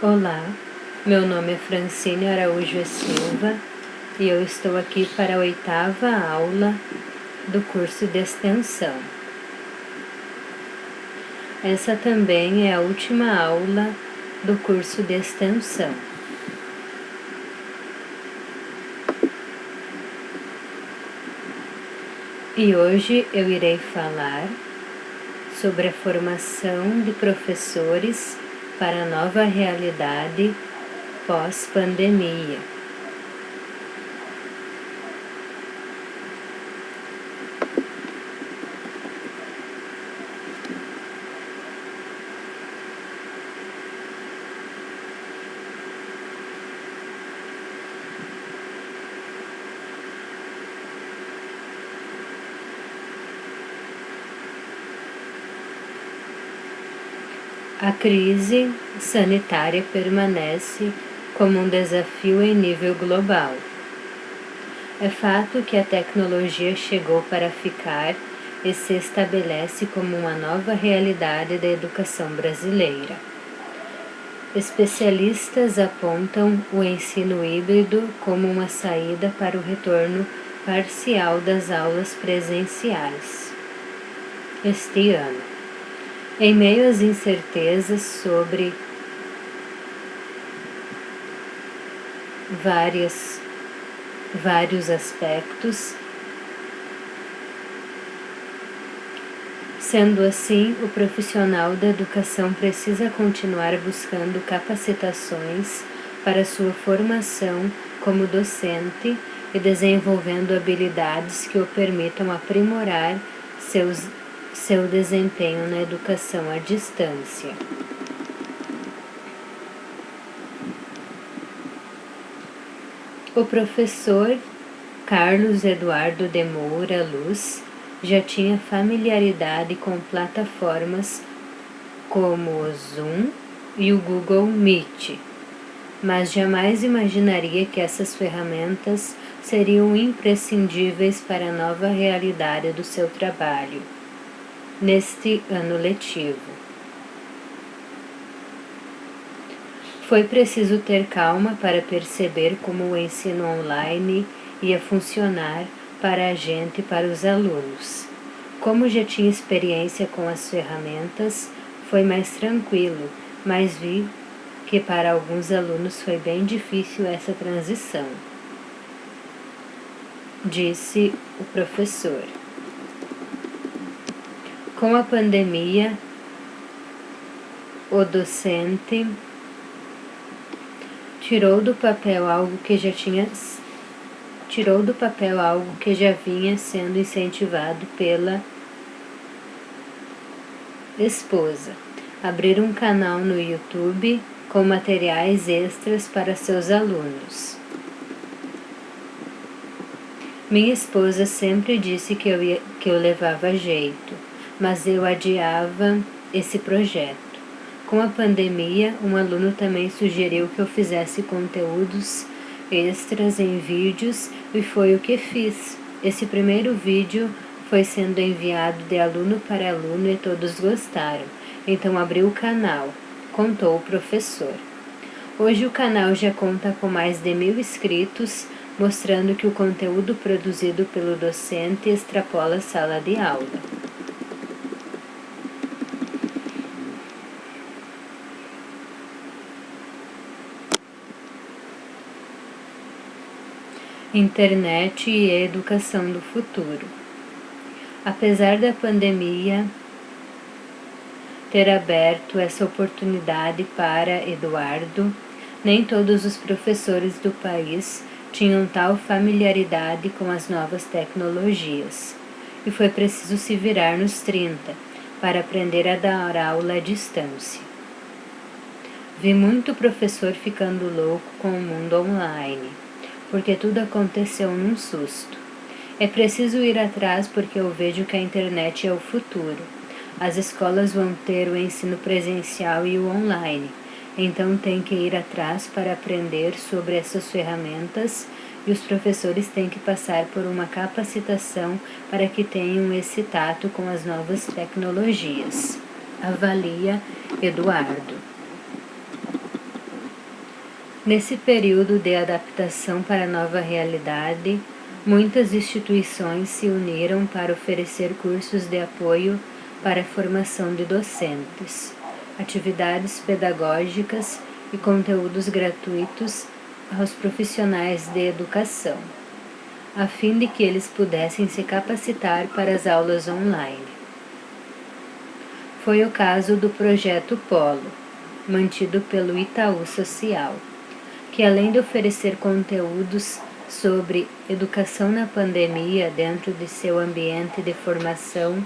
Olá, meu nome é Francine Araújo e Silva e eu estou aqui para a 8ª aula do curso de extensão. Essa também é a última aula do curso de extensão. E hoje eu irei falar sobre a formação de professores para a nova realidade pós-pandemia. A crise sanitária permanece como um desafio em nível global. É fato que a tecnologia chegou para ficar e se estabelece como uma nova realidade da educação brasileira. Especialistas apontam o ensino híbrido como uma saída para o retorno parcial das aulas presenciais este ano. Em meio às incertezas sobre vários aspectos, sendo assim, o profissional da educação precisa continuar buscando capacitações para sua formação como docente e desenvolvendo habilidades que o permitam aprimorar seu desempenho na educação à distância. O professor Carlos Eduardo de Moura Luz já tinha familiaridade com plataformas como o Zoom e o Google Meet, mas jamais imaginaria que essas ferramentas seriam imprescindíveis para a nova realidade do seu trabalho neste ano letivo. Foi preciso ter calma para perceber como o ensino online ia funcionar para a gente e para os alunos. Como já tinha experiência com as ferramentas, foi mais tranquilo, mas vi que para alguns alunos foi bem difícil essa transição, disse o professor. Com a pandemia, o docente tirou do papel algo que já vinha sendo incentivado pela esposa. Abrir um canal no YouTube com materiais extras para seus alunos. Minha esposa sempre disse que eu levava jeito, mas eu adiava esse projeto. Com a pandemia, um aluno também sugeriu que eu fizesse conteúdos extras em vídeos e foi o que fiz. Esse primeiro vídeo foi sendo enviado de aluno para aluno e todos gostaram, então abri o canal, contou o professor. Hoje o canal já conta com mais de 1.000 inscritos, mostrando que o conteúdo produzido pelo docente extrapola a sala de aula. Internet e educação do futuro. Apesar da pandemia ter aberto essa oportunidade para Eduardo, nem todos os professores do país tinham tal familiaridade com as novas tecnologias, e foi preciso se virar nos 30 para aprender a dar aula à distância. Vi muito professor ficando louco com o mundo online, porque tudo aconteceu num susto. É preciso ir atrás porque eu vejo que a internet é o futuro. As escolas vão ter o ensino presencial e o online, então tem que ir atrás para aprender sobre essas ferramentas e os professores têm que passar por uma capacitação para que tenham esse tato com as novas tecnologias. Avalia Eduardo. Nesse período de adaptação para a nova realidade, muitas instituições se uniram para oferecer cursos de apoio para a formação de docentes, atividades pedagógicas e conteúdos gratuitos aos profissionais de educação, a fim de que eles pudessem se capacitar para as aulas online. Foi o caso do Projeto Polo, mantido pelo Itaú Social, que além de oferecer conteúdos sobre educação na pandemia dentro de seu ambiente de formação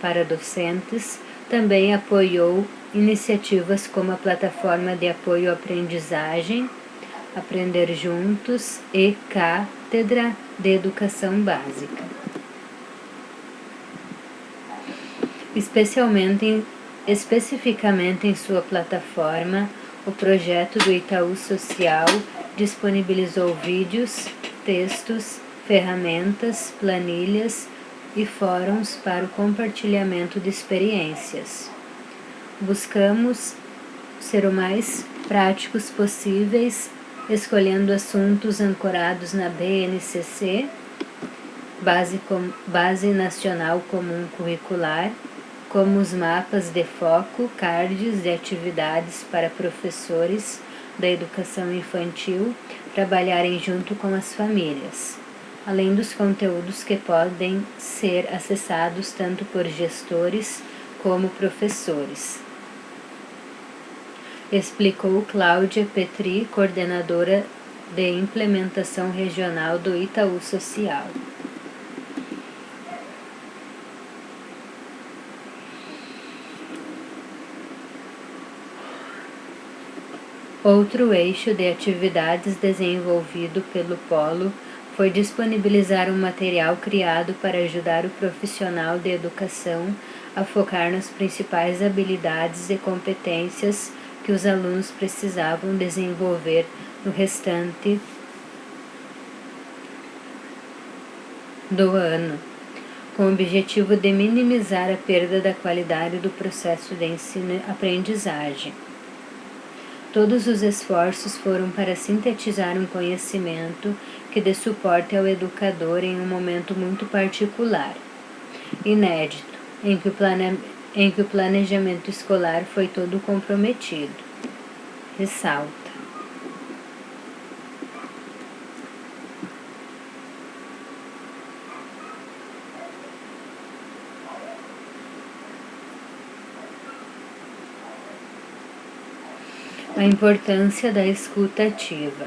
para docentes, também apoiou iniciativas como a plataforma de apoio à aprendizagem, Aprender Juntos e Cátedra de Educação Básica. Especificamente em sua plataforma, o projeto do Itaú Social disponibilizou vídeos, textos, ferramentas, planilhas e fóruns para o compartilhamento de experiências. Buscamos ser o mais práticos possíveis, escolhendo assuntos ancorados na BNCC, Base Nacional Comum Curricular, como os mapas de foco, cards de atividades para professores da educação infantil trabalharem junto com as famílias, além dos conteúdos que podem ser acessados tanto por gestores como professores. Explicou Cláudia Petri, coordenadora de implementação regional do Itaú Social. Outro eixo de atividades desenvolvido pelo Polo foi disponibilizar um material criado para ajudar o profissional de educação a focar nas principais habilidades e competências que os alunos precisavam desenvolver no restante do ano, com o objetivo de minimizar a perda da qualidade do processo de ensino-aprendizagem. Todos os esforços foram para sintetizar um conhecimento que dê suporte ao educador em um momento muito particular, inédito, em que o planejamento escolar foi todo comprometido. Ressalta. A importância da escuta ativa.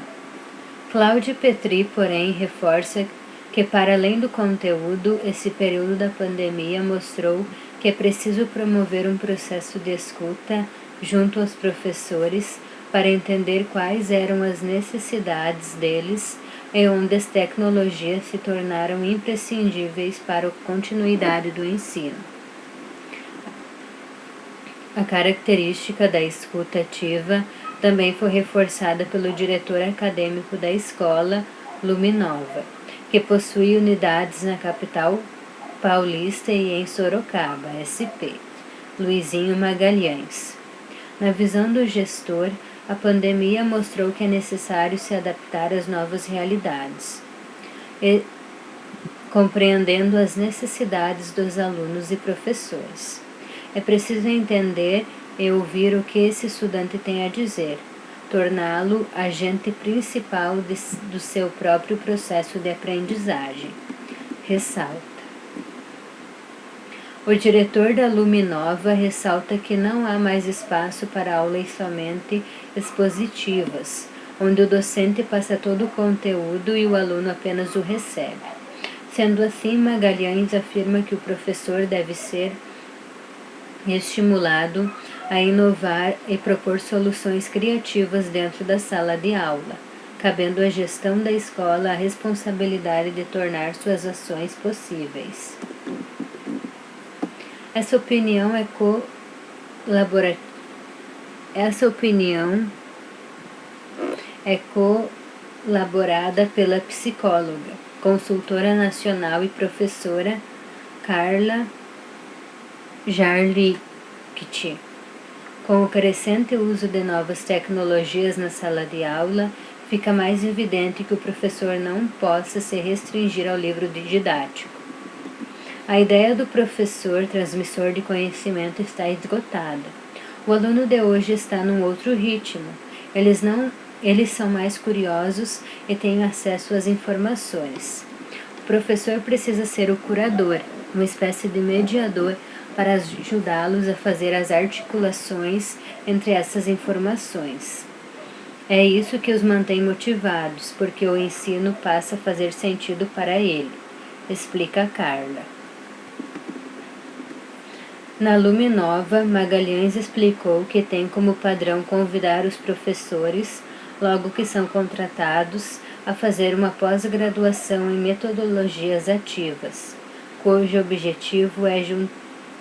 Cláudia Petri, porém, reforça que, para além do conteúdo, esse período da pandemia mostrou que é preciso promover um processo de escuta junto aos professores para entender quais eram as necessidades deles e onde as tecnologias se tornaram imprescindíveis para a continuidade do ensino. A característica da escuta ativa também foi reforçada pelo diretor acadêmico da escola, Luminova, que possui unidades na capital paulista e em Sorocaba, SP, Luizinho Magalhães. Na visão do gestor, a pandemia mostrou que é necessário se adaptar às novas realidades, compreendendo as necessidades dos alunos e professores. É preciso entender e ouvir o que esse estudante tem a dizer, torná-lo agente principal do seu próprio processo de aprendizagem. Ressalta. O diretor da Luminova ressalta que não há mais espaço para aulas somente expositivas, onde o docente passa todo o conteúdo e o aluno apenas o recebe. Sendo assim, Magalhães afirma que o professor deve ser estimulado a inovar e propor soluções criativas dentro da sala de aula, cabendo à gestão da escola a responsabilidade de tornar suas ações possíveis. Essa opinião é colaborada pela psicóloga, consultora nacional e professora Carla Jarlicht, Com o crescente uso de novas tecnologias na sala de aula, fica mais evidente que o professor não possa se restringir ao livro didático. A ideia do professor transmissor de conhecimento está esgotada. O aluno de hoje está num outro ritmo. Eles são mais curiosos e têm acesso às informações. O professor precisa ser o curador, uma espécie de mediador para ajudá-los a fazer as articulações entre essas informações. É isso que os mantém motivados, porque o ensino passa a fazer sentido para ele, explica Carla. Na Luminova, Magalhães explicou que tem como padrão convidar os professores, logo que são contratados, a fazer uma pós-graduação em metodologias ativas, cujo objetivo é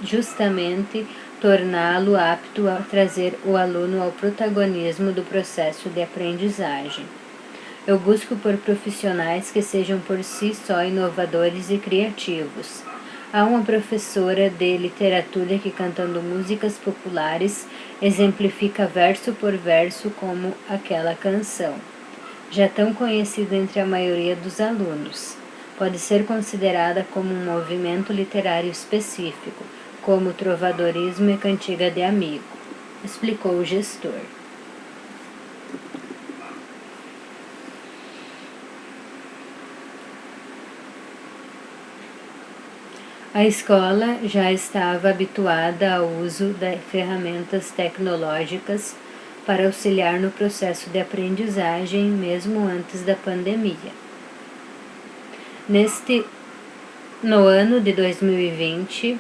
justamente torná-lo apto a trazer o aluno ao protagonismo do processo de aprendizagem. Eu busco por profissionais que sejam por si só inovadores e criativos. Há uma professora de literatura que, cantando músicas populares, exemplifica verso por verso como aquela canção, já tão conhecida entre a maioria dos alunos. Pode ser considerada como um movimento literário específico, como trovadorismo e cantiga de amigo, explicou o gestor. A escola já estava habituada ao uso de ferramentas tecnológicas para auxiliar no processo de aprendizagem, mesmo antes da pandemia. No ano de 2020,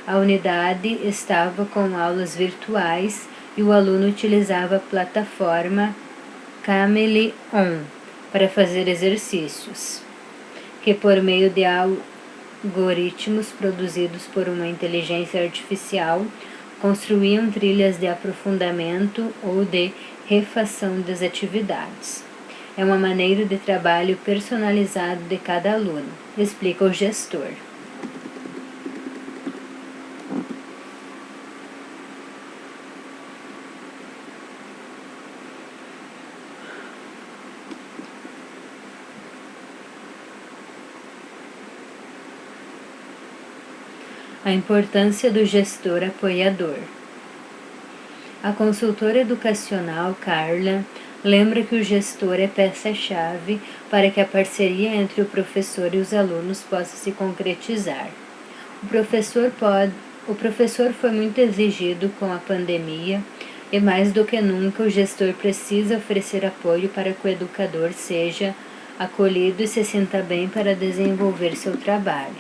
a unidade estava com aulas virtuais e o aluno utilizava a plataforma Cameleon para fazer exercícios, que por meio de algoritmos produzidos por uma inteligência artificial construíam trilhas de aprofundamento ou de refação das atividades. É uma maneira de trabalho personalizado de cada aluno, explica o gestor. A importância do gestor apoiador. A consultora educacional Carla lembra que o gestor é peça-chave para que a parceria entre o professor e os alunos possa se concretizar. O professor foi muito exigido com a pandemia e mais do que nunca o gestor precisa oferecer apoio para que o educador seja acolhido e se sinta bem para desenvolver seu trabalho,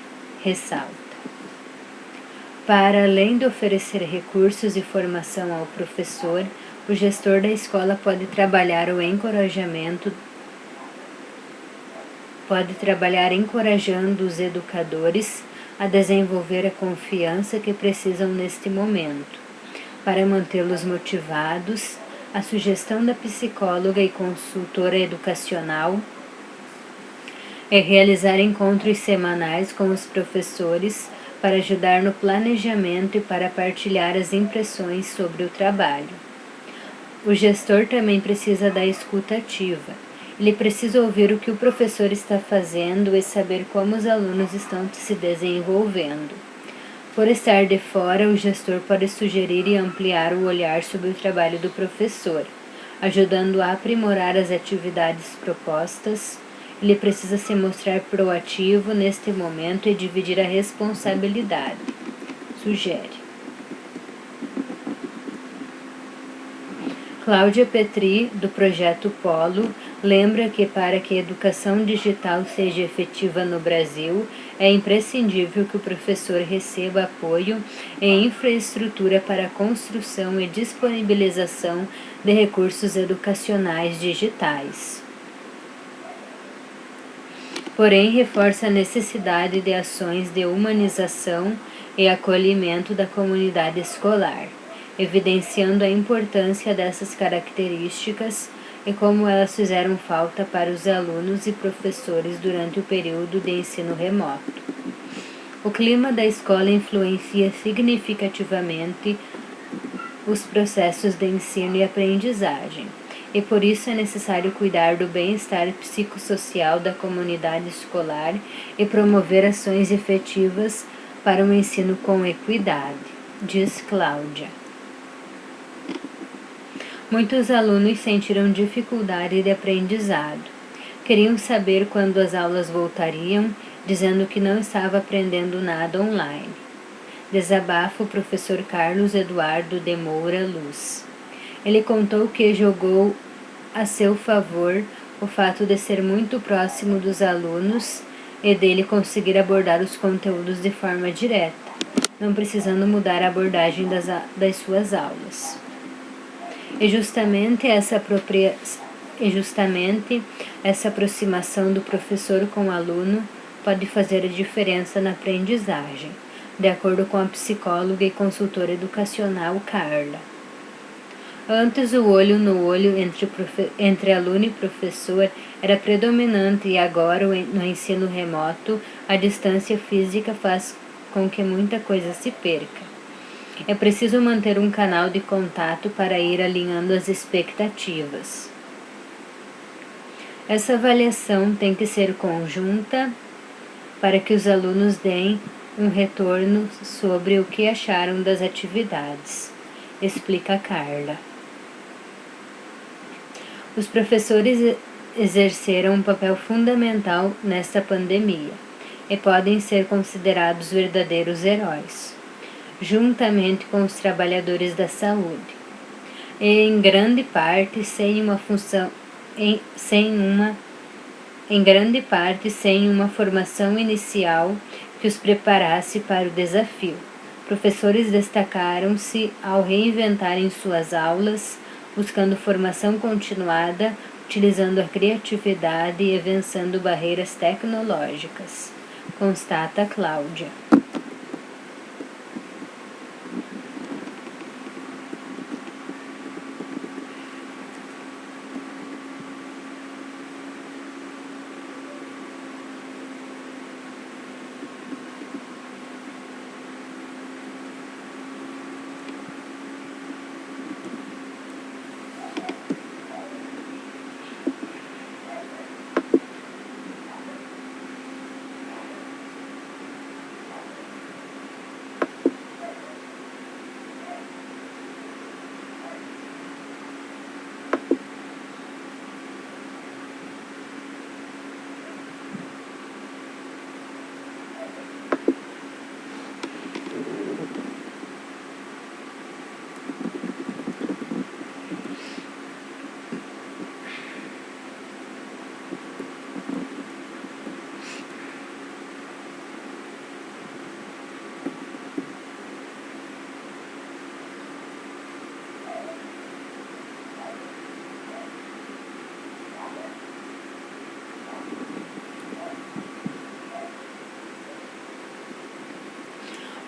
ressalta. Para além de oferecer recursos e formação ao professor, o gestor da escola pode trabalhar encorajando os educadores a desenvolver a confiança que precisam neste momento. Para mantê-los motivados, a sugestão da psicóloga e consultora educacional é realizar encontros semanais com os professores para ajudar no planejamento e para partilhar as impressões sobre o trabalho. O gestor também precisa da escuta ativa. Ele precisa ouvir o que o professor está fazendo e saber como os alunos estão se desenvolvendo. Por estar de fora, o gestor pode sugerir e ampliar o olhar sobre o trabalho do professor, ajudando a aprimorar as atividades propostas. Ele precisa se mostrar proativo neste momento e dividir a responsabilidade, sugere. Cláudia Petri, do Projeto Polo, lembra que para que a educação digital seja efetiva no Brasil, é imprescindível que o professor receba apoio e infraestrutura para a construção e disponibilização de recursos educacionais digitais. Porém, reforça a necessidade de ações de humanização e acolhimento da comunidade escolar, evidenciando a importância dessas características e como elas fizeram falta para os alunos e professores durante o período de ensino remoto. O clima da escola influencia significativamente os processos de ensino e aprendizagem, e por isso é necessário cuidar do bem-estar psicossocial da comunidade escolar e promover ações efetivas para um ensino com equidade, diz Cláudia. Muitos alunos sentiram dificuldade de aprendizado. Queriam saber quando as aulas voltariam, dizendo que não estava aprendendo nada online. Desabafa o professor Carlos Eduardo de Moura Luz. Ele contou que jogou a seu favor o fato de ser muito próximo dos alunos e dele conseguir abordar os conteúdos de forma direta, não precisando mudar a abordagem das suas aulas. E justamente essa aproximação do professor com o aluno pode fazer a diferença na aprendizagem, de acordo com a psicóloga e consultora educacional Carla. Antes, o olho no olho entre aluno e professor era predominante e agora, no ensino remoto, a distância física faz com que muita coisa se perca. É preciso manter um canal de contato para ir alinhando as expectativas. Essa avaliação tem que ser conjunta para que os alunos deem um retorno sobre o que acharam das atividades, explica Carla. Os professores exerceram um papel fundamental nesta pandemia e podem ser considerados verdadeiros heróis, juntamente com os trabalhadores da saúde, e em grande parte sem uma formação inicial que os preparasse para o desafio. Professores destacaram-se ao reinventarem suas aulas, buscando formação continuada, utilizando a criatividade e vencendo barreiras tecnológicas, constata Cláudia.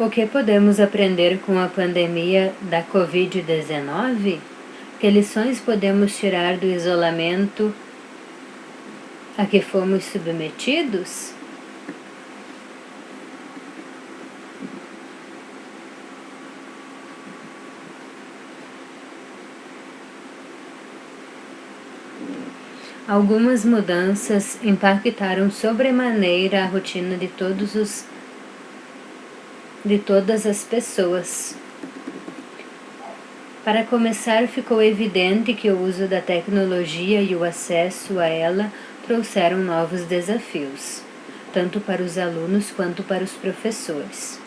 O que podemos aprender com a pandemia da Covid-19? Que lições podemos tirar do isolamento a que fomos submetidos? Algumas mudanças impactaram sobremaneira a rotina de todas as pessoas. Para começar, ficou evidente que o uso da tecnologia e o acesso a ela trouxeram novos desafios, tanto para os alunos quanto para os professores.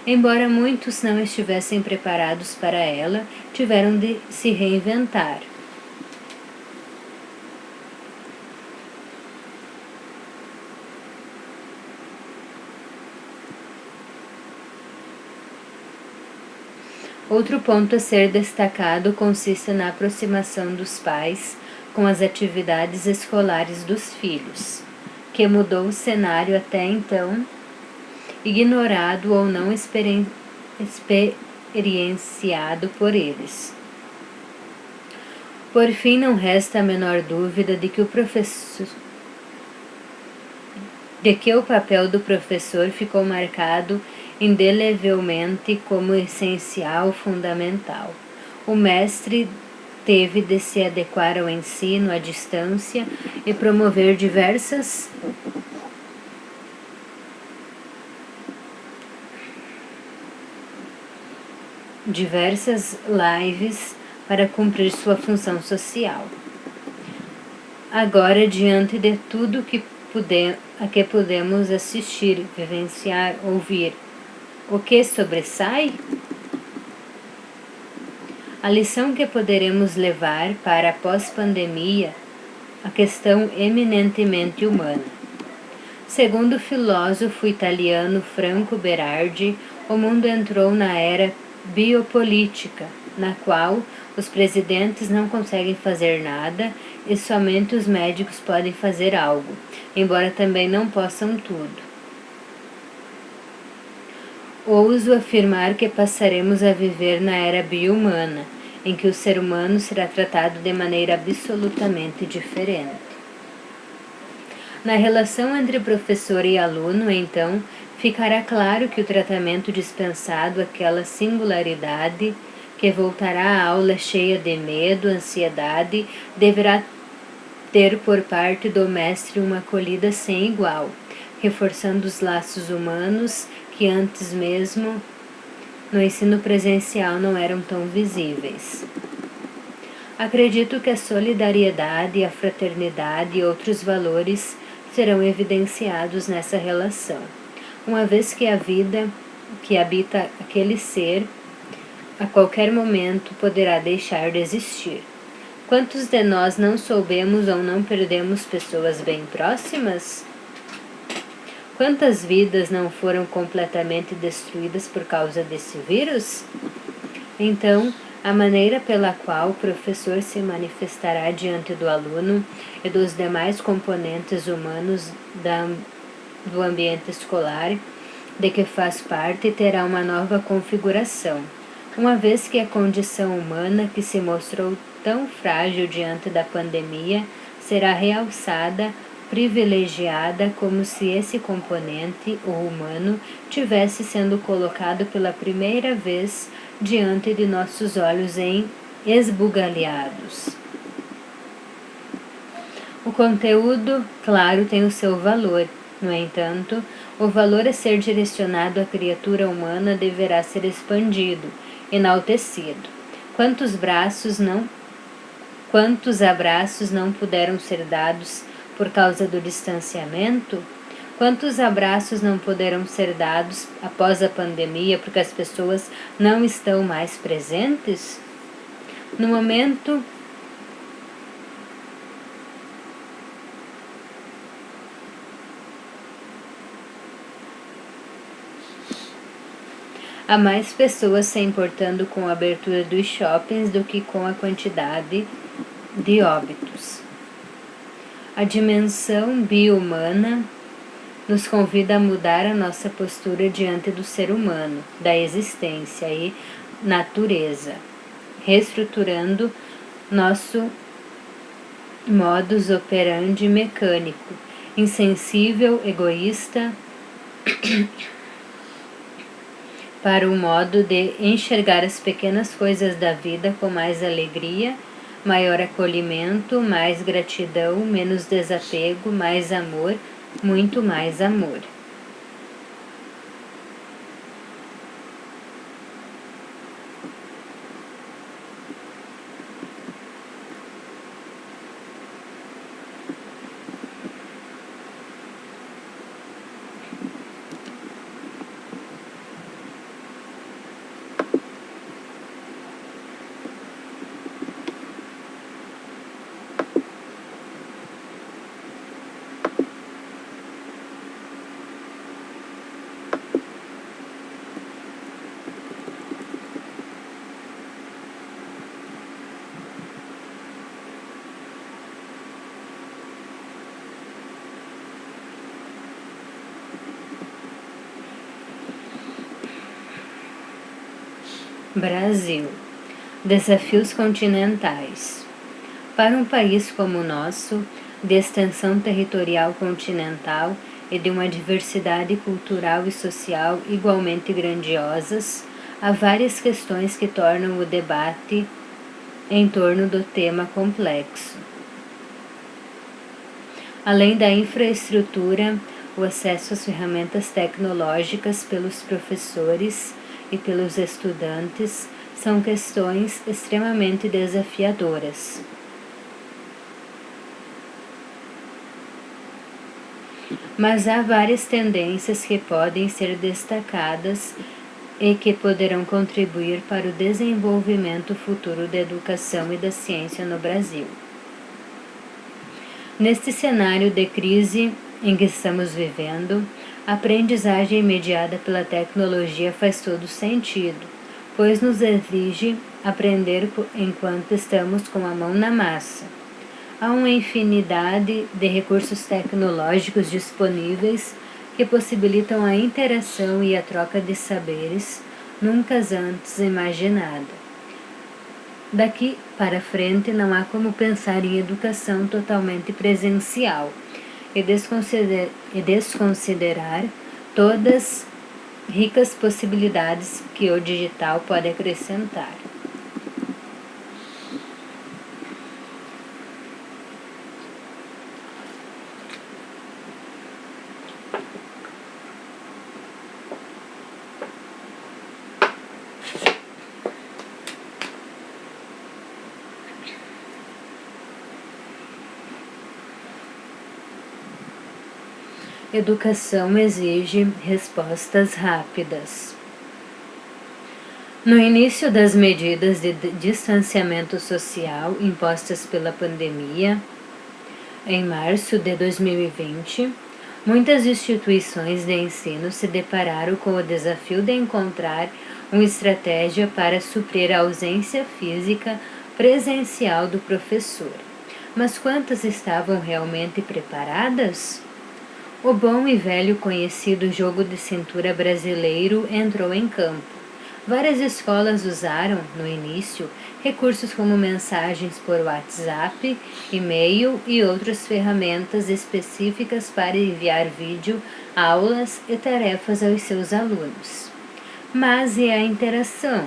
Embora muitos não estivessem preparados para ela, tiveram de se reinventar. Outro ponto a ser destacado consiste na aproximação dos pais com as atividades escolares dos filhos, que mudou o cenário até então ignorado ou não experienciado por eles. Por fim, não resta a menor dúvida de que o papel do professor ficou marcado indelevelmente como essencial, fundamental. o mestre teve de se adequar ao ensino à distância e promover diversas lives para cumprir sua função social. Agora, diante de tudo a que podemos assistir, vivenciar, ouvir, o que sobressai? A lição que poderemos levar para a pós-pandemia, a questão eminentemente humana. Segundo o filósofo italiano Franco Berardi, o mundo entrou na era biopolítica, na qual os presidentes não conseguem fazer nada e somente os médicos podem fazer algo, embora também não possam tudo. Ouso afirmar que passaremos a viver na era bio-humana, em que o ser humano será tratado de maneira absolutamente diferente. Na relação entre professor e aluno, então, ficará claro que o tratamento dispensado àquela singularidade, que voltará à aula cheia de medo, ansiedade, deverá ter por parte do mestre uma acolhida sem igual, reforçando os laços humanos que antes mesmo no ensino presencial não eram tão visíveis. Acredito que a solidariedade, a fraternidade e outros valores serão evidenciados nessa relação, uma vez que a vida que habita aquele ser, a qualquer momento poderá deixar de existir. Quantos de nós não soubemos ou não perdemos pessoas bem próximas? Quantas vidas não foram completamente destruídas por causa desse vírus? Então, a maneira pela qual o professor se manifestará diante do aluno e dos demais componentes humanos do ambiente escolar de que faz parte terá uma nova configuração, uma vez que a condição humana que se mostrou tão frágil diante da pandemia será realçada, privilegiada, como se esse componente, o humano, tivesse sendo colocado pela primeira vez diante de nossos olhos esbugalhados. O conteúdo, claro, tem o seu valor. No entanto, o valor a ser direcionado à criatura humana deverá ser expandido, enaltecido. Quantos abraços não puderam ser dados por causa do distanciamento? Quantos abraços não poderão ser dados após a pandemia porque as pessoas não estão mais presentes? No momento há mais pessoas se importando com a abertura dos shoppings do que com a quantidade de óbitos. A dimensão bio-humana nos convida a mudar a nossa postura diante do ser humano, da existência e natureza, reestruturando nosso modus operandi mecânico, insensível, egoísta, para o modo de enxergar as pequenas coisas da vida com mais alegria, maior acolhimento, mais gratidão, menos desapego, mais amor, muito mais amor. Brasil. Desafios continentais. Para um país como o nosso, de extensão territorial continental e de uma diversidade cultural e social igualmente grandiosas, há várias questões que tornam o debate em torno do tema complexo. Além da infraestrutura, o acesso às ferramentas tecnológicas pelos professores e pelos estudantes são questões extremamente desafiadoras. Mas há várias tendências que podem ser destacadas e que poderão contribuir para o desenvolvimento futuro da educação e da ciência no Brasil. Neste cenário de crise em que estamos vivendo, a aprendizagem mediada pela tecnologia faz todo sentido, pois nos exige aprender enquanto estamos com a mão na massa. Há uma infinidade de recursos tecnológicos disponíveis que possibilitam a interação e a troca de saberes nunca antes imaginada. Daqui para frente não há como pensar em educação totalmente presencial e desconsiderar todas as ricas possibilidades que o digital pode acrescentar. Educação exige respostas rápidas. No início das medidas de distanciamento social impostas pela pandemia, em março de 2020, muitas instituições de ensino se depararam com o desafio de encontrar uma estratégia para suprir a ausência física presencial do professor. Mas quantas estavam realmente preparadas? O bom e velho conhecido jogo de cintura brasileiro entrou em campo. Várias escolas usaram, no início, recursos como mensagens por WhatsApp, e-mail e outras ferramentas específicas para enviar vídeo, aulas e tarefas aos seus alunos. Mas e a interação?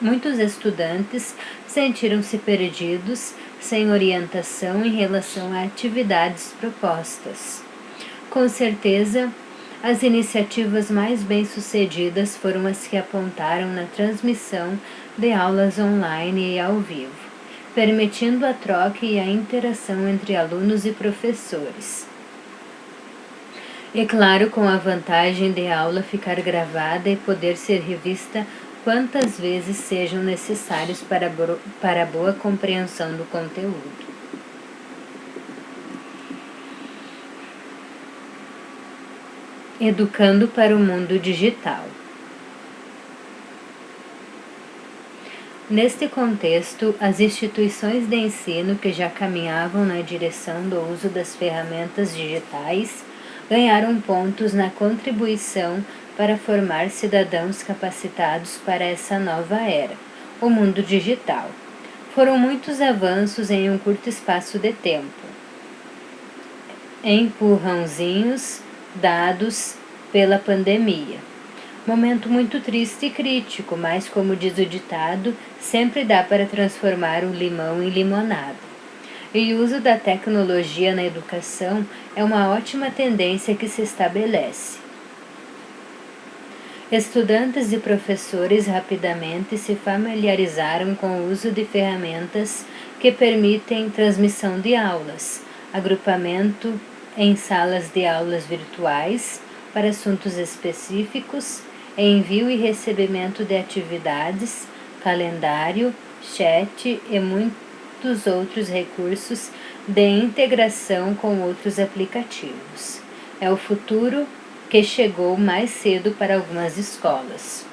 Muitos estudantes sentiram-se perdidos, sem orientação em relação a atividades propostas. Com certeza, as iniciativas mais bem-sucedidas foram as que apontaram na transmissão de aulas online e ao vivo, permitindo a troca e a interação entre alunos e professores. E claro, com a vantagem de a aula ficar gravada e poder ser revista quantas vezes sejam necessários para a boa compreensão do conteúdo. Educando para o mundo digital. Neste contexto, as instituições de ensino que já caminhavam na direção do uso das ferramentas digitais ganharam pontos na contribuição para formar cidadãos capacitados para essa nova era, o mundo digital. Foram muitos avanços em um curto espaço de tempo. Empurrãozinhos dados pela pandemia. Momento muito triste e crítico, mas como diz o ditado, sempre dá para transformar o limão em limonada. E o uso da tecnologia na educação é uma ótima tendência que se estabelece. Estudantes e professores rapidamente se familiarizaram com o uso de ferramentas que permitem transmissão de aulas, agrupamento em salas de aulas virtuais para assuntos específicos, envio e recebimento de atividades, calendário, chat e muitos outros recursos de integração com outros aplicativos. É o futuro que chegou mais cedo para algumas escolas.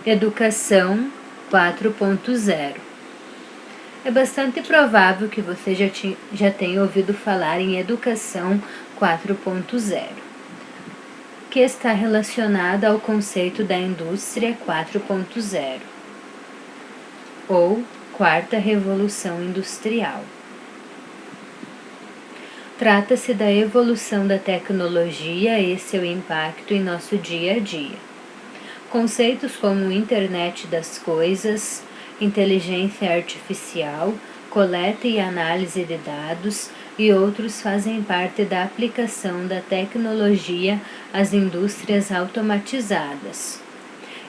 Educação 4.0. É bastante provável que você já tenha ouvido falar em Educação 4.0, que está relacionada ao conceito da Indústria 4.0, ou Quarta Revolução Industrial. Trata-se da evolução da tecnologia e seu impacto em nosso dia a dia. Conceitos como internet das coisas, inteligência artificial, coleta e análise de dados e outros fazem parte da aplicação da tecnologia às indústrias automatizadas.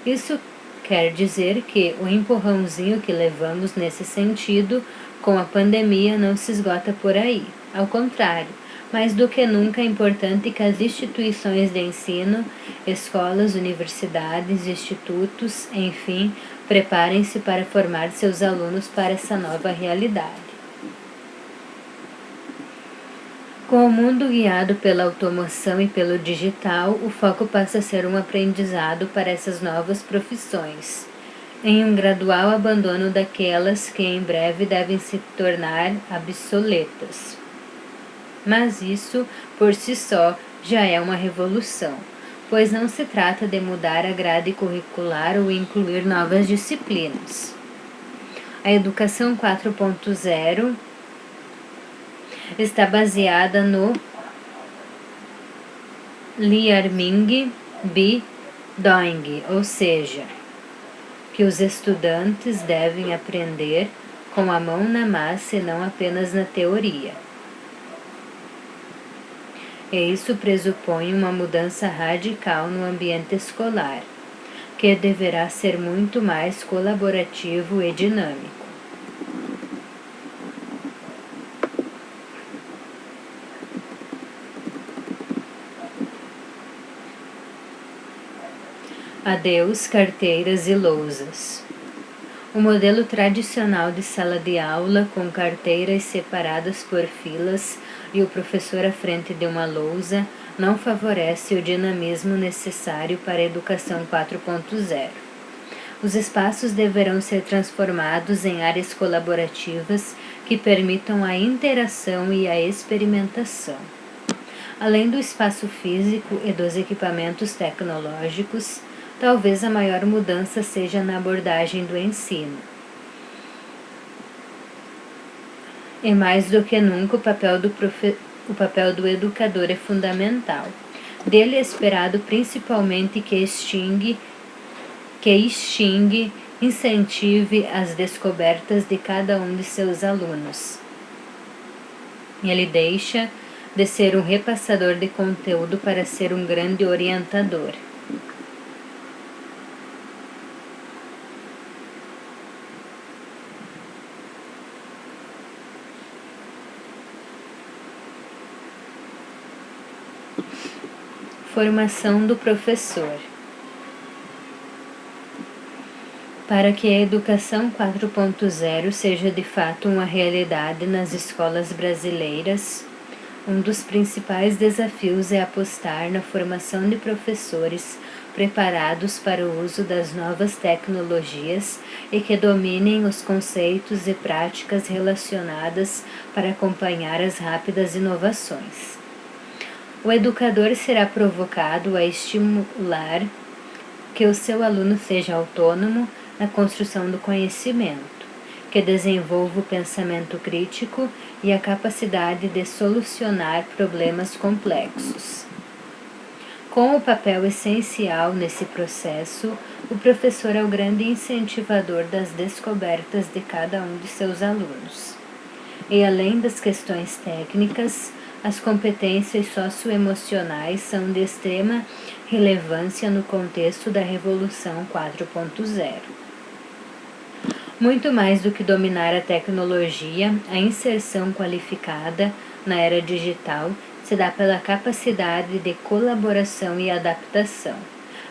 Isso quer dizer que o empurrãozinho que levamos nesse sentido com a pandemia não se esgota por aí. Ao contrário, mais do que nunca é importante que as instituições de ensino, escolas, universidades, institutos, enfim, preparem-se para formar seus alunos para essa nova realidade. Com o mundo guiado pela automação e pelo digital, o foco passa a ser um aprendizado para essas novas profissões, em um gradual abandono daquelas que em breve devem se tornar obsoletas. Mas isso, por si só, já é uma revolução, pois não se trata de mudar a grade curricular ou incluir novas disciplinas. A educação 4.0 está baseada no Learning by Doing, ou seja, que os estudantes devem aprender com a mão na massa e não apenas na teoria. E isso pressupõe uma mudança radical no ambiente escolar, que deverá ser muito mais colaborativo e dinâmico. Adeus, carteiras e lousas. O modelo tradicional de sala de aula, com carteiras separadas por filas e o professor à frente de uma lousa, não favorece o dinamismo necessário para a educação 4.0. Os espaços deverão ser transformados em áreas colaborativas que permitam a interação e a experimentação. Além do espaço físico e dos equipamentos tecnológicos, talvez a maior mudança seja na abordagem do ensino. E mais do que nunca, o papel do educador é fundamental. Dele é esperado principalmente que incentive as descobertas de cada um de seus alunos. Ele deixa de ser um repassador de conteúdo para ser um grande orientador. Formação do professor. Para que a educação 4.0 seja de fato uma realidade nas escolas brasileiras, um dos principais desafios é apostar na formação de professores preparados para o uso das novas tecnologias e que dominem os conceitos e práticas relacionadas para acompanhar as rápidas inovações. O educador será provocado a estimular que o seu aluno seja autônomo na construção do conhecimento, que desenvolva o pensamento crítico e a capacidade de solucionar problemas complexos. Com o papel essencial nesse processo, o professor é o grande incentivador das descobertas de cada um de seus alunos. E além das questões técnicas, as competências socioemocionais são de extrema relevância no contexto da Revolução 4.0. Muito mais do que dominar a tecnologia, a inserção qualificada na era digital se dá pela capacidade de colaboração e adaptação,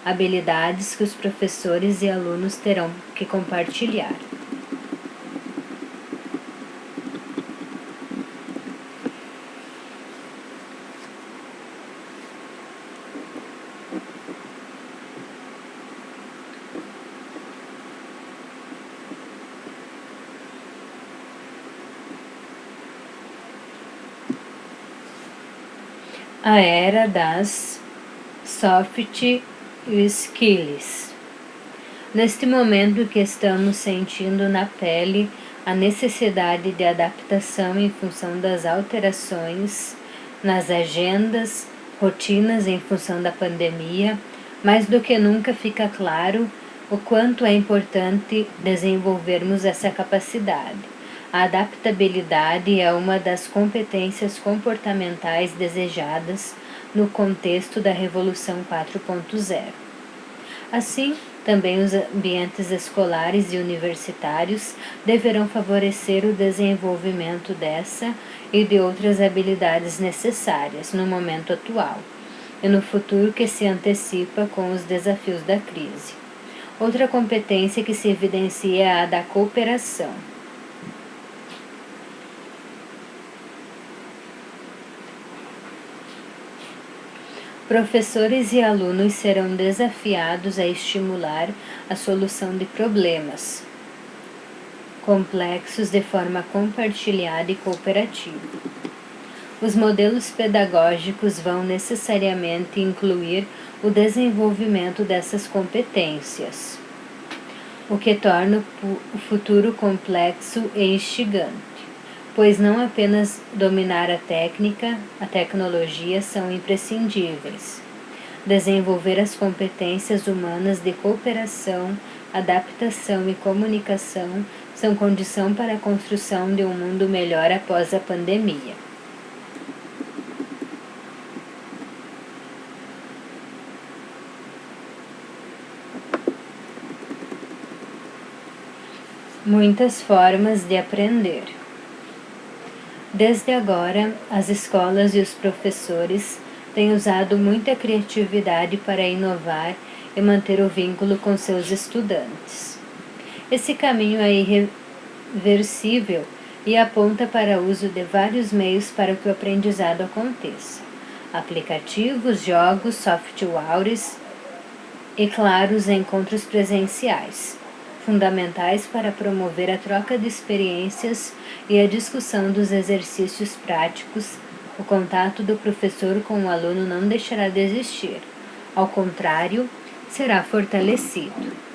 habilidades que os professores e alunos terão que compartilhar. A era das soft skills. Neste momento que estamos sentindo na pele a necessidade de adaptação em função das alterações nas agendas, rotinas em função da pandemia, mais do que nunca fica claro o quanto é importante desenvolvermos essa capacidade. A adaptabilidade é uma das competências comportamentais desejadas no contexto da Revolução 4.0. Assim, também os ambientes escolares e universitários deverão favorecer o desenvolvimento dessa e de outras habilidades necessárias no momento atual e no futuro que se antecipa com os desafios da crise. Outra competência que se evidencia é a da cooperação. Professores e alunos serão desafiados a estimular a solução de problemas complexos de forma compartilhada e cooperativa. Os modelos pedagógicos vão necessariamente incluir o desenvolvimento dessas competências, o que torna o futuro complexo e instigante, pois não apenas dominar a técnica, a tecnologia são imprescindíveis. Desenvolver as competências humanas de cooperação, adaptação e comunicação são condição para a construção de um mundo melhor após a pandemia. Muitas formas de aprender. Desde agora, as escolas e os professores têm usado muita criatividade para inovar e manter o vínculo com seus estudantes. Esse caminho é irreversível e aponta para o uso de vários meios para que o aprendizado aconteça: aplicativos, jogos, softwares e, claro, os encontros presenciais, fundamentais para promover a troca de experiências e a discussão dos exercícios práticos. O contato do professor com o aluno não deixará de existir. Ao contrário, será fortalecido.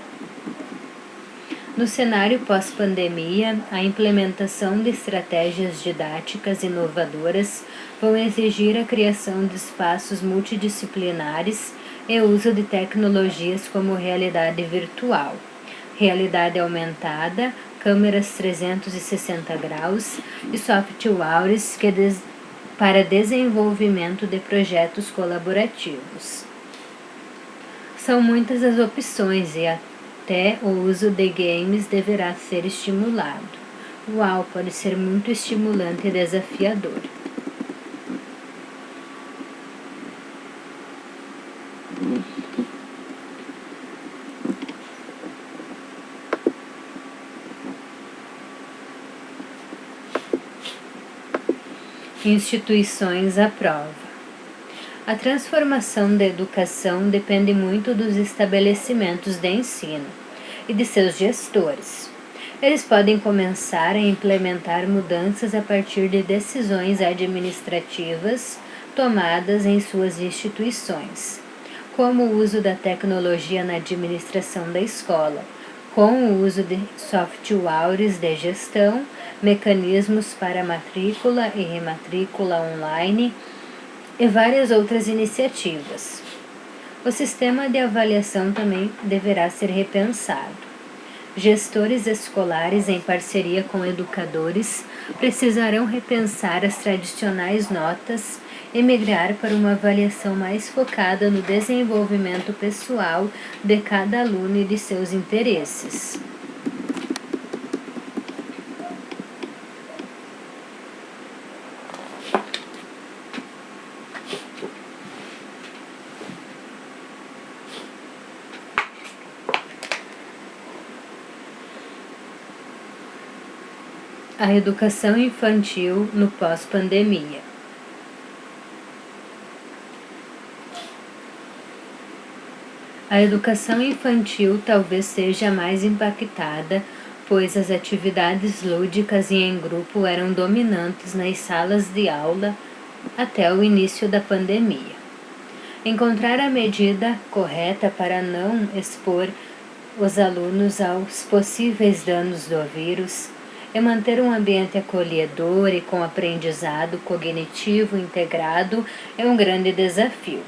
No cenário pós-pandemia, a implementação de estratégias didáticas inovadoras vão exigir a criação de espaços multidisciplinares e o uso de tecnologias como realidade virtual, realidade aumentada, câmeras 360 graus e softwares para desenvolvimento de projetos colaborativos. São muitas as opções e até o uso de games deverá ser estimulado. Uau, pode ser muito estimulante e desafiador. Instituições à prova. A transformação da educação depende muito dos estabelecimentos de ensino e de seus gestores. Eles podem começar a implementar mudanças a partir de decisões administrativas tomadas em suas instituições, como o uso da tecnologia na administração da escola, com o uso de softwares de gestão, mecanismos para matrícula e rematrícula online e várias outras iniciativas. O sistema de avaliação também deverá ser repensado. Gestores escolares, em parceria com educadores, precisarão repensar as tradicionais notas e migrar para uma avaliação mais focada no desenvolvimento pessoal de cada aluno e de seus interesses. A educação infantil no pós-pandemia. A educação infantil talvez seja a mais impactada, pois as atividades lúdicas e em grupo eram dominantes nas salas de aula até o início da pandemia. Encontrar a medida correta para não expor os alunos aos possíveis danos do vírus e manter um ambiente acolhedor e com aprendizado cognitivo integrado é um grande desafio.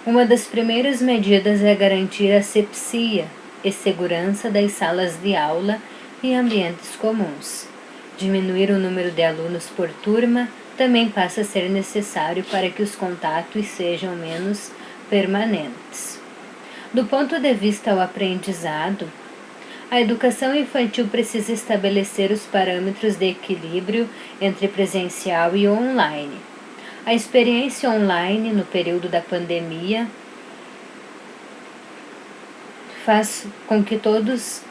Uma das primeiras medidas é garantir a asepsia e segurança das salas de aula e ambientes comuns. Diminuir o número de alunos por turma também passa a ser necessário para que os contatos sejam menos permanentes. Do ponto de vista ao aprendizado, a educação infantil precisa estabelecer os parâmetros de equilíbrio entre presencial e online. A experiência online no período da pandemia faz com que todos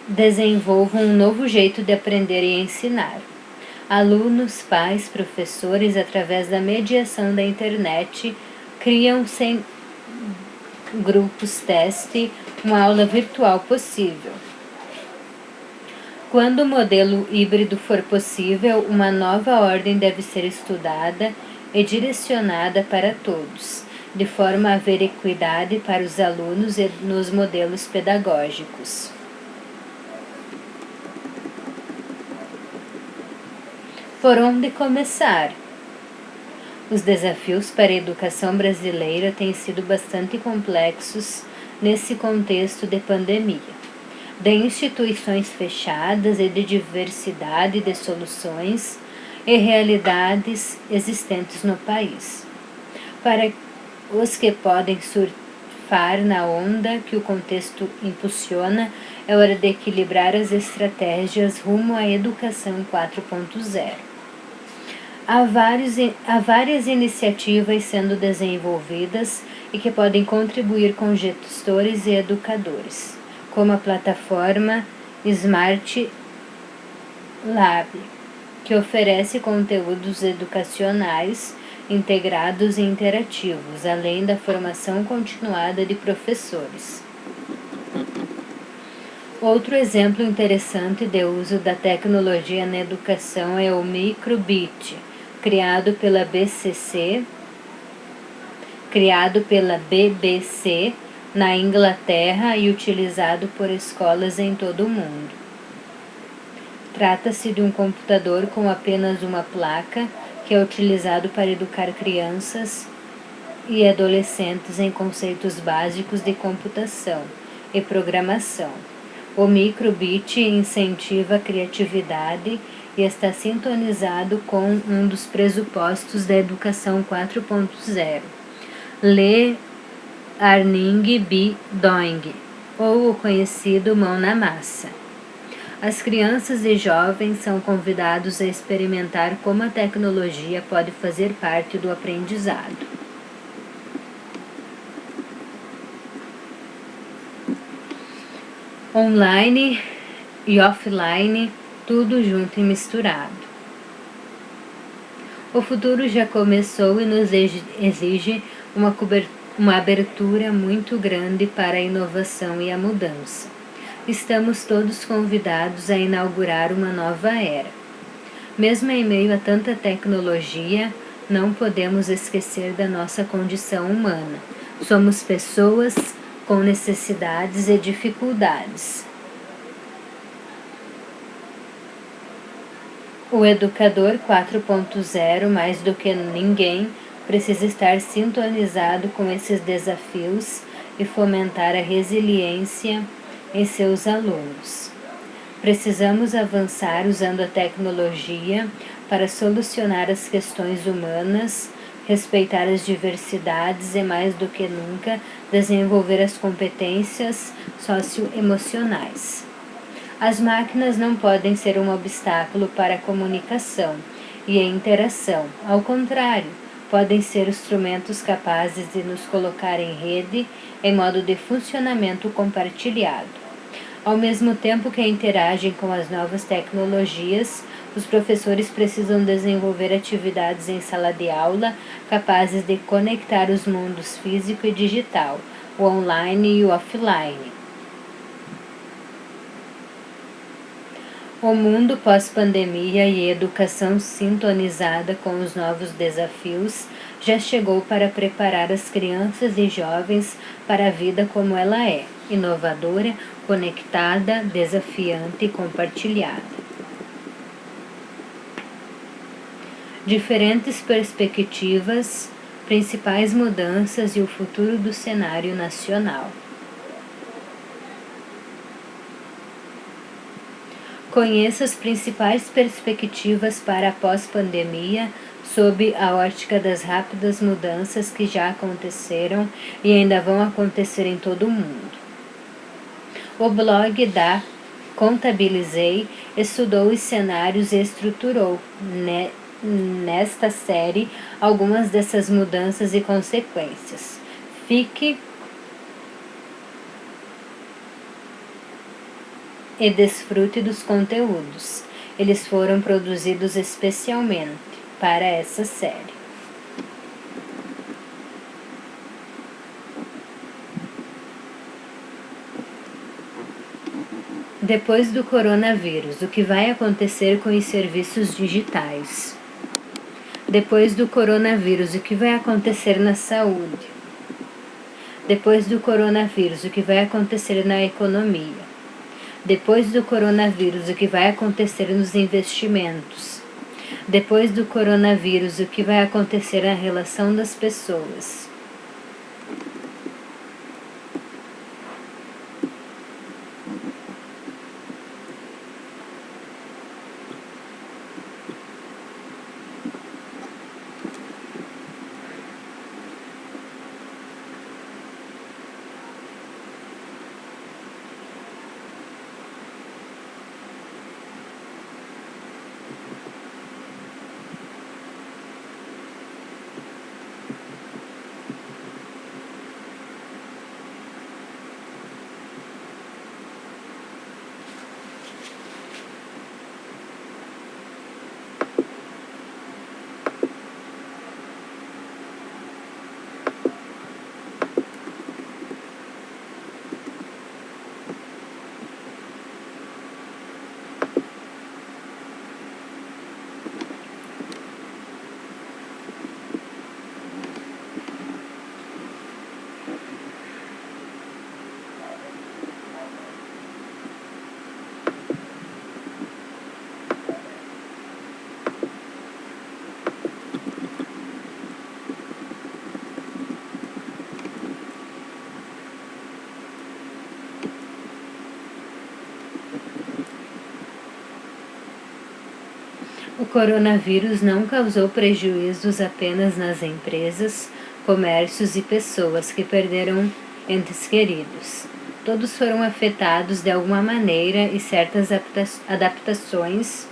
desenvolvam um novo jeito de aprender e ensinar. Alunos, pais, professores, através da mediação da internet, criam sem grupos teste uma aula virtual possível. Quando o modelo híbrido for possível, uma nova ordem deve ser estudada e direcionada para todos, de forma a haver equidade para os alunos e nos modelos pedagógicos. Por onde começar? Os desafios para a educação brasileira têm sido bastante complexos nesse contexto de pandemia, de instituições fechadas e de diversidade de soluções e realidades existentes no país. Para os que podem surfar na onda que o contexto impulsiona, é hora de equilibrar as estratégias rumo à educação 4.0. Há várias iniciativas sendo desenvolvidas e que podem contribuir com gestores e educadores, como a plataforma Smart Lab, que oferece conteúdos educacionais integrados e interativos, além da formação continuada de professores. Outro exemplo interessante de uso da tecnologia na educação é o Microbit, criado pela BBC na Inglaterra e utilizado por escolas em todo o mundo. Trata-se de um computador com apenas uma placa que é utilizado para educar crianças e adolescentes em conceitos básicos de computação e programação. O Microbit incentiva a criatividade e está sintonizado com um dos pressupostos da educação 4.0, Learning by Doing, ou o conhecido mão na massa. As crianças e jovens são convidados a experimentar como a tecnologia pode fazer parte do aprendizado. Online e offline, tudo junto e misturado. O futuro já começou e nos exige uma abertura muito grande para a inovação e a mudança. Estamos todos convidados a inaugurar uma nova era. Mesmo em meio a tanta tecnologia, não podemos esquecer da nossa condição humana. Somos pessoas com necessidades e dificuldades. O educador 4.0, mais do que ninguém, precisa estar sintonizado com esses desafios e fomentar a resiliência em seus alunos. Precisamos avançar usando a tecnologia para solucionar as questões humanas, respeitar as diversidades e, mais do que nunca, desenvolver as competências socioemocionais. As máquinas não podem ser um obstáculo para a comunicação e a interação. Ao contrário, podem ser instrumentos capazes de nos colocar em rede em modo de funcionamento compartilhado. Ao mesmo tempo que interagem com as novas tecnologias, os professores precisam desenvolver atividades em sala de aula capazes de conectar os mundos físico e digital, o online e o offline. O mundo pós-pandemia e a educação sintonizada com os novos desafios já chegou para preparar as crianças e jovens para a vida como ela é, inovadora, conectada, desafiante e compartilhada. Diferentes perspectivas, principais mudanças e o futuro do cenário nacional. Conheça as principais perspectivas para a pós-pandemia sob a ótica das rápidas mudanças que já aconteceram e ainda vão acontecer em todo o mundo. O blog da Contabilizei estudou os cenários e estruturou, nesta série, algumas dessas mudanças e consequências. Fique e desfrute dos conteúdos. Eles foram produzidos especialmente para essa série. Depois do coronavírus, o que vai acontecer com os serviços digitais? Depois do coronavírus, o que vai acontecer na saúde? Depois do coronavírus, o que vai acontecer na economia? Depois do coronavírus, o que vai acontecer nos investimentos? Depois do coronavírus, o que vai acontecer na relação das pessoas? O coronavírus não causou prejuízos apenas nas empresas, comércios e pessoas que perderam entes queridos. Todos foram afetados de alguma maneira e certas adaptações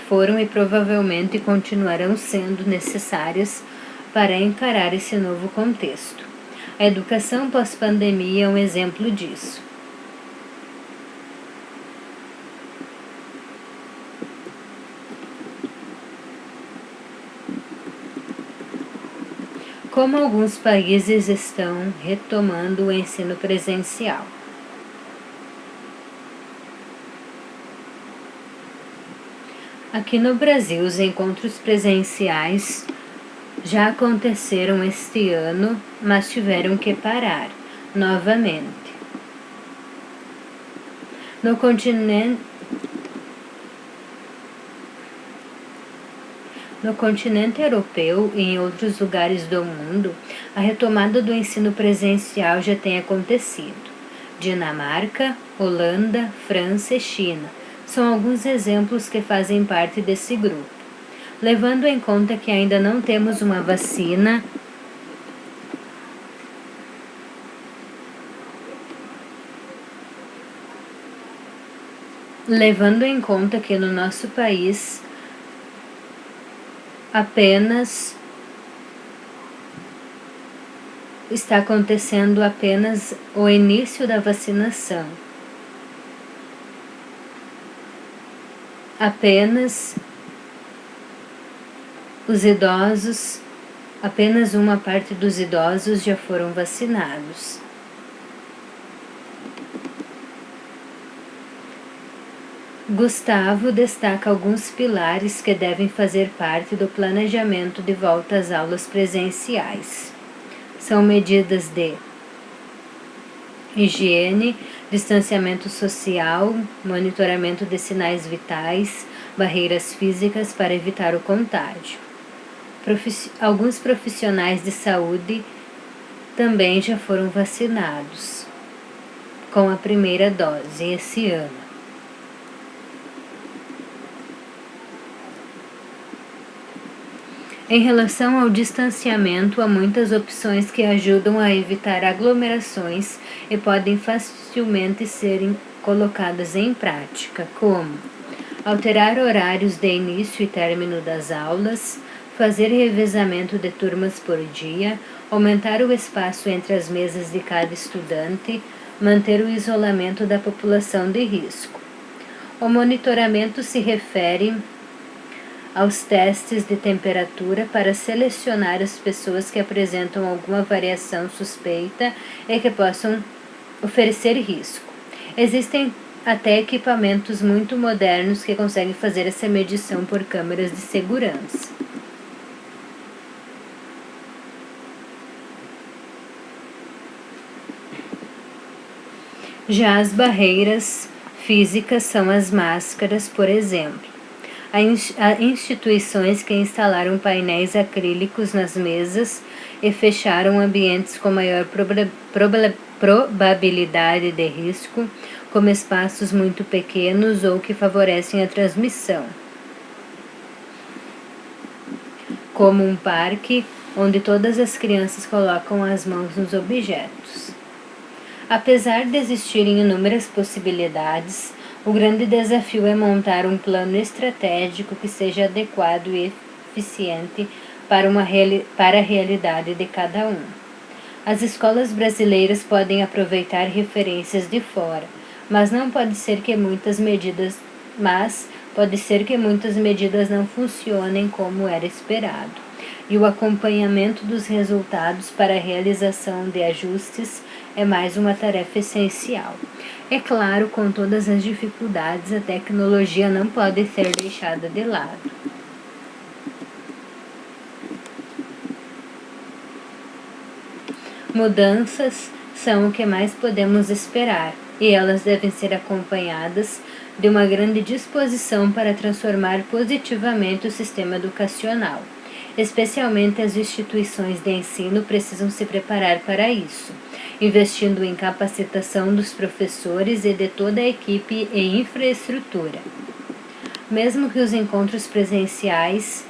foram e provavelmente continuarão sendo necessárias para encarar esse novo contexto. A educação pós-pandemia é um exemplo disso. Como alguns países estão retomando o ensino presencial. Aqui no Brasil, os encontros presenciais já aconteceram este ano, mas tiveram que parar novamente. No continente europeu e em outros lugares do mundo, a retomada do ensino presencial já tem acontecido. Dinamarca, Holanda, França e China são alguns exemplos que fazem parte desse grupo. Levando em conta que ainda não temos uma vacina, levando em conta que no nosso país apenas está acontecendo apenas o início da vacinação. Apenas os idosos, apenas uma parte dos idosos já foram vacinados. Gustavo destaca alguns pilares que devem fazer parte do planejamento de volta às aulas presenciais. São medidas de higiene, distanciamento social, monitoramento de sinais vitais, barreiras físicas para evitar o contágio. Alguns profissionais de saúde também já foram vacinados com a primeira dose esse ano. Em relação ao distanciamento, há muitas opções que ajudam a evitar aglomerações e podem facilmente serem colocadas em prática, como alterar horários de início e término das aulas, fazer revezamento de turmas por dia, aumentar o espaço entre as mesas de cada estudante, manter o isolamento da população de risco. O monitoramento se refere aos testes de temperatura para selecionar as pessoas que apresentam alguma variação suspeita e que possam oferecer risco. Existem até equipamentos muito modernos que conseguem fazer essa medição por câmeras de segurança. Já as barreiras físicas são as máscaras, por exemplo. Há instituições que instalaram painéis acrílicos nas mesas e fecharam ambientes com maior probabilidade de risco, como espaços muito pequenos ou que favorecem a transmissão, como um parque onde todas as crianças colocam as mãos nos objetos. Apesar de existirem inúmeras possibilidades, o grande desafio é montar um plano estratégico que seja adequado e eficiente para a realidade de cada um. As escolas brasileiras podem aproveitar referências de fora, mas pode ser que muitas medidas não funcionem como era esperado, e o acompanhamento dos resultados para a realização de ajustes é mais uma tarefa essencial. É claro, com todas as dificuldades, a tecnologia não pode ser deixada de lado. Mudanças são o que mais podemos esperar, e elas devem ser acompanhadas de uma grande disposição para transformar positivamente o sistema educacional. Especialmente as instituições de ensino precisam se preparar para isso, investindo em capacitação dos professores e de toda a equipe e infraestrutura. Mesmo que os encontros presenciais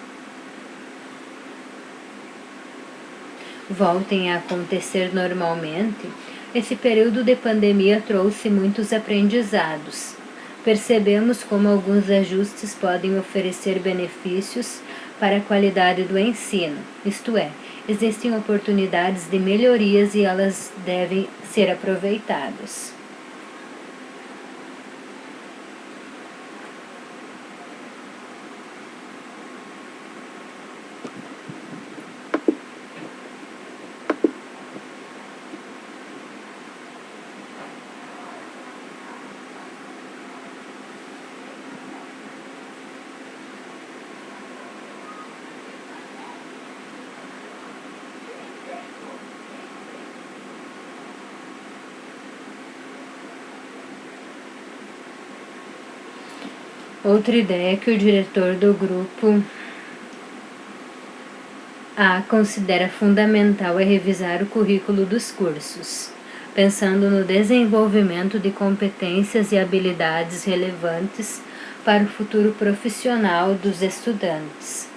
voltem a acontecer normalmente, esse período de pandemia trouxe muitos aprendizados. Percebemos como alguns ajustes podem oferecer benefícios para a qualidade do ensino, isto é, existem oportunidades de melhorias e elas devem ser aproveitadas. Outra ideia que o diretor do grupo A considera fundamental é revisar o currículo dos cursos, pensando no desenvolvimento de competências e habilidades relevantes para o futuro profissional dos estudantes.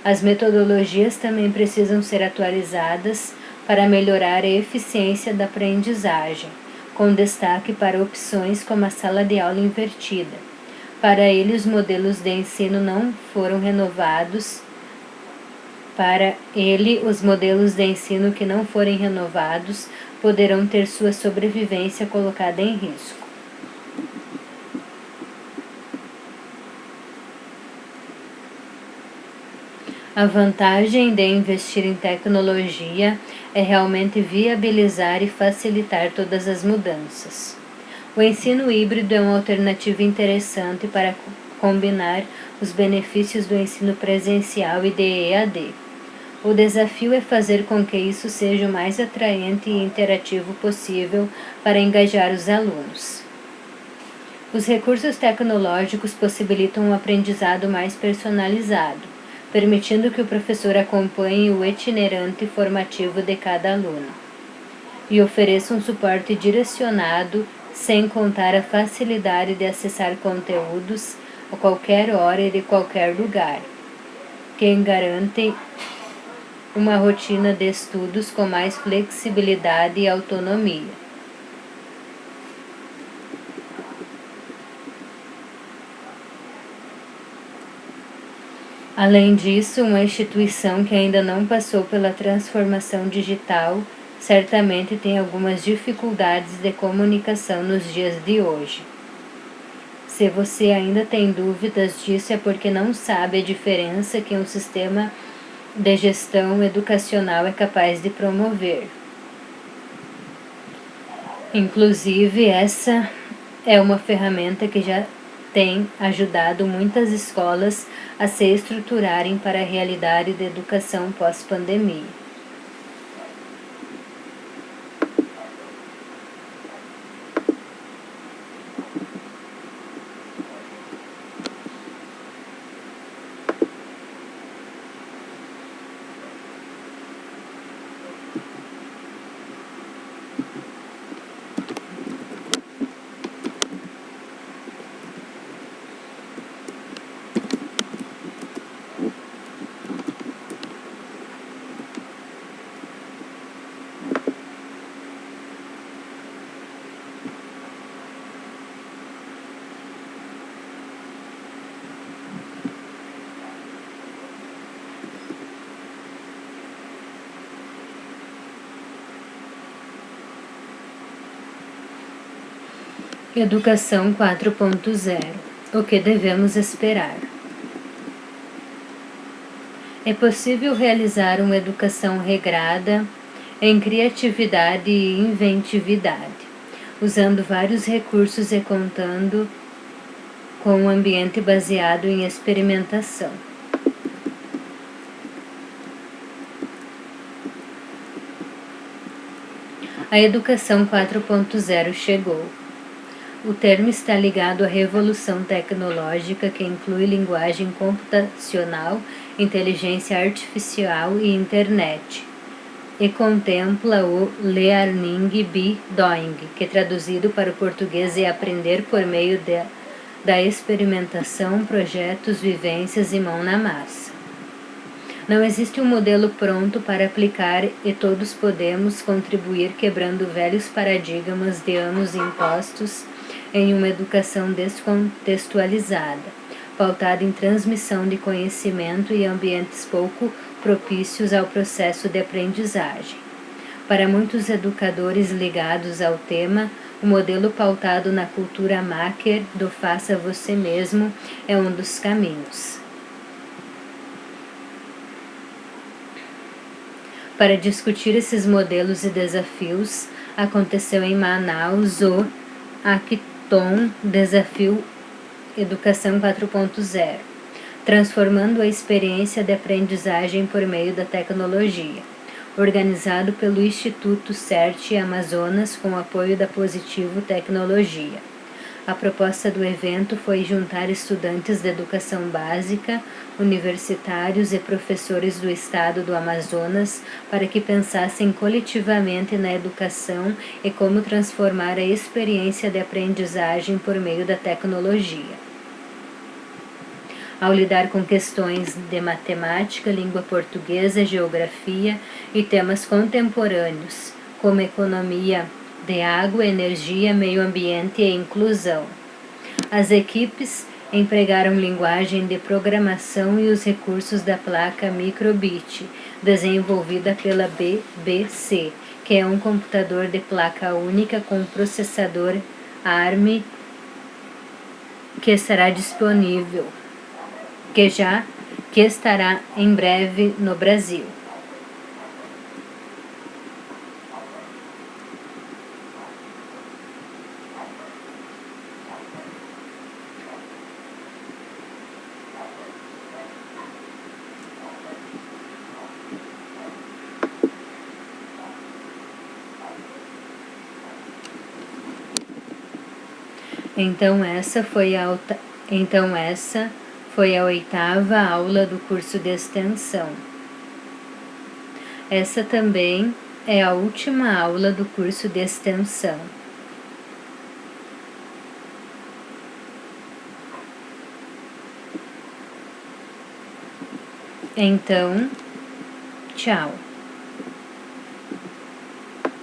As metodologias também precisam ser atualizadas para melhorar a eficiência da aprendizagem, com destaque para opções como a sala de aula invertida. Para ele, os modelos de ensino não foram renovados. Os modelos de ensino que não forem renovados poderão ter sua sobrevivência colocada em risco. A vantagem de investir em tecnologia é realmente viabilizar e facilitar todas as mudanças. O ensino híbrido é uma alternativa interessante para combinar os benefícios do ensino presencial e de EAD. O desafio é fazer com que isso seja o mais atraente e interativo possível para engajar os alunos. Os recursos tecnológicos possibilitam um aprendizado mais personalizado, permitindo que o professor acompanhe o itinerante formativo de cada aluno e ofereça um suporte direcionado, sem contar a facilidade de acessar conteúdos a qualquer hora e de qualquer lugar, que garante uma rotina de estudos com mais flexibilidade e autonomia. Além disso, uma instituição que ainda não passou pela transformação digital certamente tem algumas dificuldades de comunicação nos dias de hoje. Se você ainda tem dúvidas disso, é porque não sabe a diferença que um sistema de gestão educacional é capaz de promover. Inclusive, essa é uma ferramenta que já tem ajudado muitas escolas a se estruturarem para a realidade da educação pós-pandemia. Educação 4.0. O que devemos esperar? É possível realizar uma educação regrada em criatividade e inventividade, usando vários recursos e contando com um ambiente baseado em experimentação. A Educação 4.0 chegou. O termo está ligado à revolução tecnológica que inclui linguagem computacional, inteligência artificial e internet, e contempla o Learning by Doing, que traduzido para o português é aprender por meio da experimentação, projetos, vivências e mão na massa. Não existe um modelo pronto para aplicar e todos podemos contribuir quebrando velhos paradigmas de anos impostos em uma educação descontextualizada, pautada em transmissão de conhecimento e ambientes pouco propícios ao processo de aprendizagem. Para muitos educadores ligados ao tema, o modelo pautado na cultura maker do faça você mesmo é um dos caminhos. Para discutir esses modelos e desafios, aconteceu em Manaus o Hackathon Desafio Educação 4.0, transformando a experiência de aprendizagem por meio da tecnologia, organizado pelo Instituto CERT Amazonas com o apoio da Positivo Tecnologia. A proposta do evento foi juntar estudantes de educação básica, universitários e professores do estado do Amazonas para que pensassem coletivamente na educação e como transformar a experiência de aprendizagem por meio da tecnologia. Ao lidar com questões de matemática, língua portuguesa, geografia e temas contemporâneos, como economia de água, energia, meio ambiente e inclusão. As equipes empregaram linguagem de programação e os recursos da placa Microbit, desenvolvida pela BBC, que é um computador de placa única com processador ARM que estará disponível, que estará em breve no Brasil. Então essa foi a 8ª aula do curso de extensão. Essa também é a última aula do curso de extensão. Então, tchau.